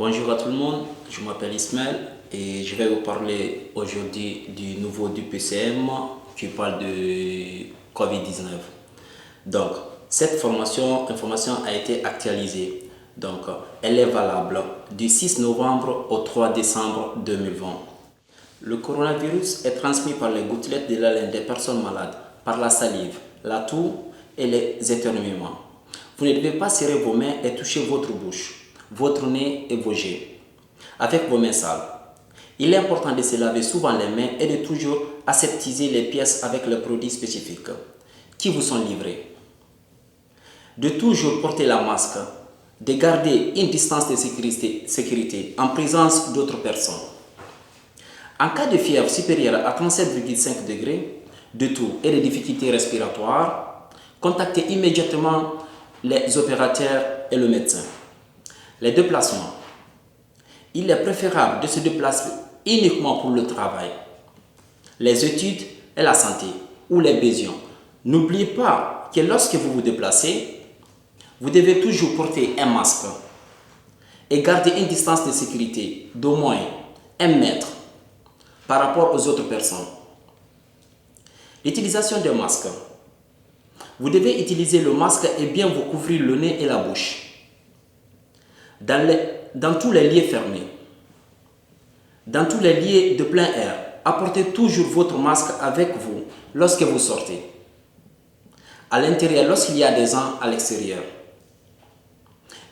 Bonjour à tout le monde, je m'appelle Ismaël et je vais vous parler aujourd'hui du nouveau du PCM qui parle de Covid-19. Donc, cette information a été actualisée. Donc, elle est valable du 6 novembre au 3 décembre 2020. Le coronavirus est transmis par les gouttelettes de l'haleine des personnes malades, par la salive, la toux et les éternuements. Vous ne devez pas serrer vos mains et toucher votre bouche, votre nez et vos jets avec vos mains sales. Il est important de se laver souvent les mains et de toujours aseptiser les pièces avec les produits spécifiques qui vous sont livrés. De toujours porter la masque, de garder une distance de sécurité en présence d'autres personnes. En cas de fièvre supérieure à 37,5 degrés, de toux et de difficultés respiratoires, contactez immédiatement les opérateurs et le médecin. Les déplacements. Il est préférable de se déplacer uniquement pour le travail, les études et la santé ou les besoins. N'oubliez pas que lorsque vous vous déplacez, vous devez toujours porter un masque et garder une distance de sécurité d'au moins 1 mètre par rapport aux autres personnes. L'utilisation des masques. Vous devez utiliser le masque et bien vous couvrir le nez et la bouche. Dans tous les lieux fermés, dans tous les lieux de plein air, apportez toujours votre masque avec vous lorsque vous sortez. À l'intérieur, lorsqu'il y a des gens à l'extérieur.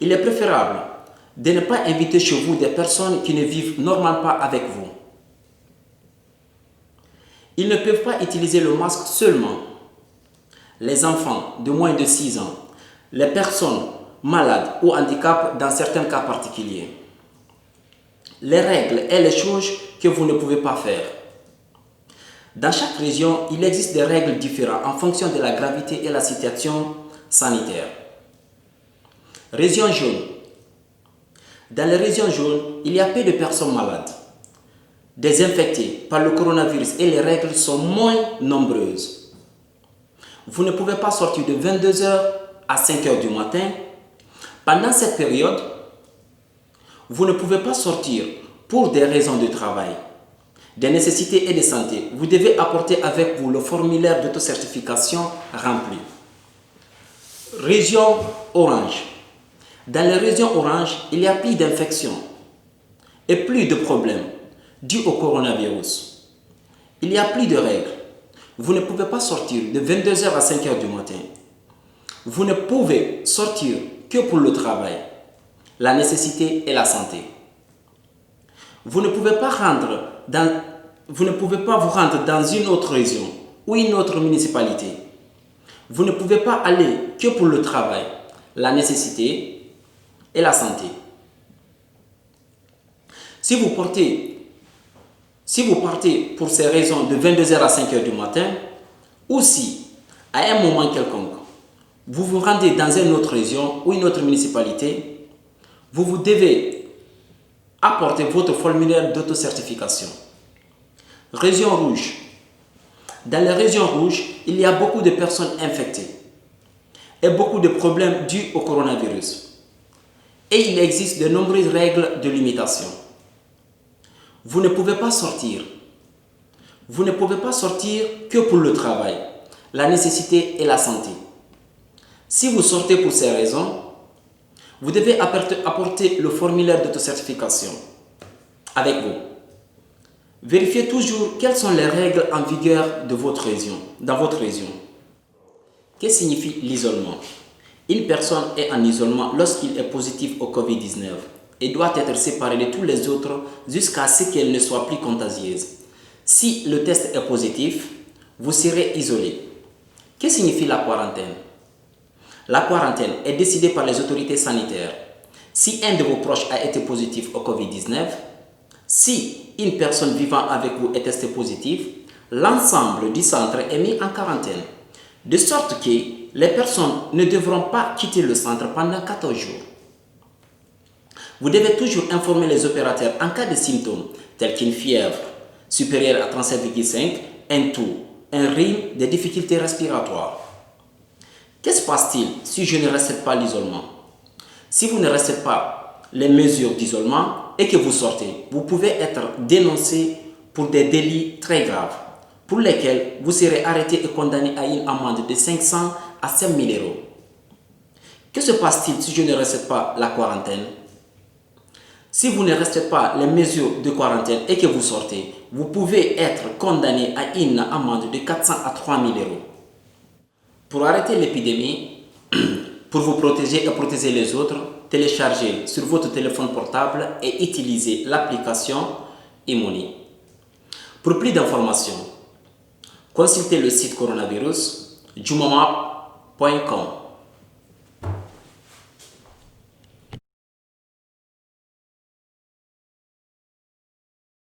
Il est préférable de ne pas inviter chez vous des personnes qui ne vivent normalement pas avec vous. Ils ne peuvent pas utiliser le masque seulement. Les enfants de moins de 6 ans, les personnes malades ou handicapées dans certains cas particuliers. Les règles et les choses que vous ne pouvez pas faire. Dans chaque région, il existe des règles différentes en fonction de la gravité et la situation sanitaire. Région jaune. Dans les régions jaunes, il y a peu de personnes malades, désinfectées par le coronavirus et les règles sont moins nombreuses. Vous ne pouvez pas sortir de 22h à 5h du matin. Pendant cette période, vous ne pouvez pas sortir pour des raisons de travail, des nécessités et de santé. Vous devez apporter avec vous le formulaire d'autocertification rempli. Région orange. Dans les régions orange, il y a plus d'infections et plus de problèmes dus au coronavirus. Il y a plus de règles. Vous ne pouvez pas sortir de 22h à 5h du matin. Vous ne pouvez sortir que pour le travail, la nécessité et la santé. Vous ne pouvez pas vous rendre dans une autre région ou une autre municipalité. Vous ne pouvez pas aller que pour le travail, la nécessité et la santé. Si vous partez pour ces raisons de 22h à 5h du matin, ou si, à un moment quelconque, vous vous rendez dans une autre région ou une autre municipalité, vous devez apporter votre formulaire d'autocertification. Région rouge. Dans les régions rouges, il y a beaucoup de personnes infectées et beaucoup de problèmes dus au coronavirus. Et il existe de nombreuses règles de limitation. Vous ne pouvez pas sortir. Vous ne pouvez pas sortir que pour le travail, la nécessité et la santé. Si vous sortez pour ces raisons, vous devez apporter le formulaire d'autocertification avec vous. Vérifiez toujours quelles sont les règles en vigueur dans votre région. Que signifie l'isolement? Une personne est en isolement lorsqu'il est positif au Covid-19 et doit être séparée de tous les autres jusqu'à ce qu'elle ne soit plus contagieuse. Si le test est positif, vous serez isolé. Que signifie la quarantaine? La quarantaine est décidée par les autorités sanitaires. Si un de vos proches a été positif au Covid-19, si une personne vivant avec vous est testée positive, l'ensemble du centre est mis en quarantaine, de sorte que les personnes ne devront pas quitter le centre pendant 14 jours. Vous devez toujours informer les opérateurs en cas de symptômes tels qu'une fièvre supérieure à 37,5, un toux, un rhume, des difficultés respiratoires. Que se passe-t-il si je ne respecte pas l'isolement? Si vous ne respectez pas les mesures d'isolement et que vous sortez, vous pouvez être dénoncé pour des délits très graves, pour lesquels vous serez arrêté et condamné à une amende de 500 à 5 000 euros. Que se passe-t-il si je ne respecte pas la quarantaine? Si vous ne respectez pas les mesures de quarantaine et que vous sortez, vous pouvez être condamné à une amende de 400 à 3 000 euros. Pour arrêter l'épidémie, pour vous protéger et protéger les autres, téléchargez sur votre téléphone portable et utilisez l'application Imuni. Pour plus d'informations, consultez le site coronavirus jumamap.com.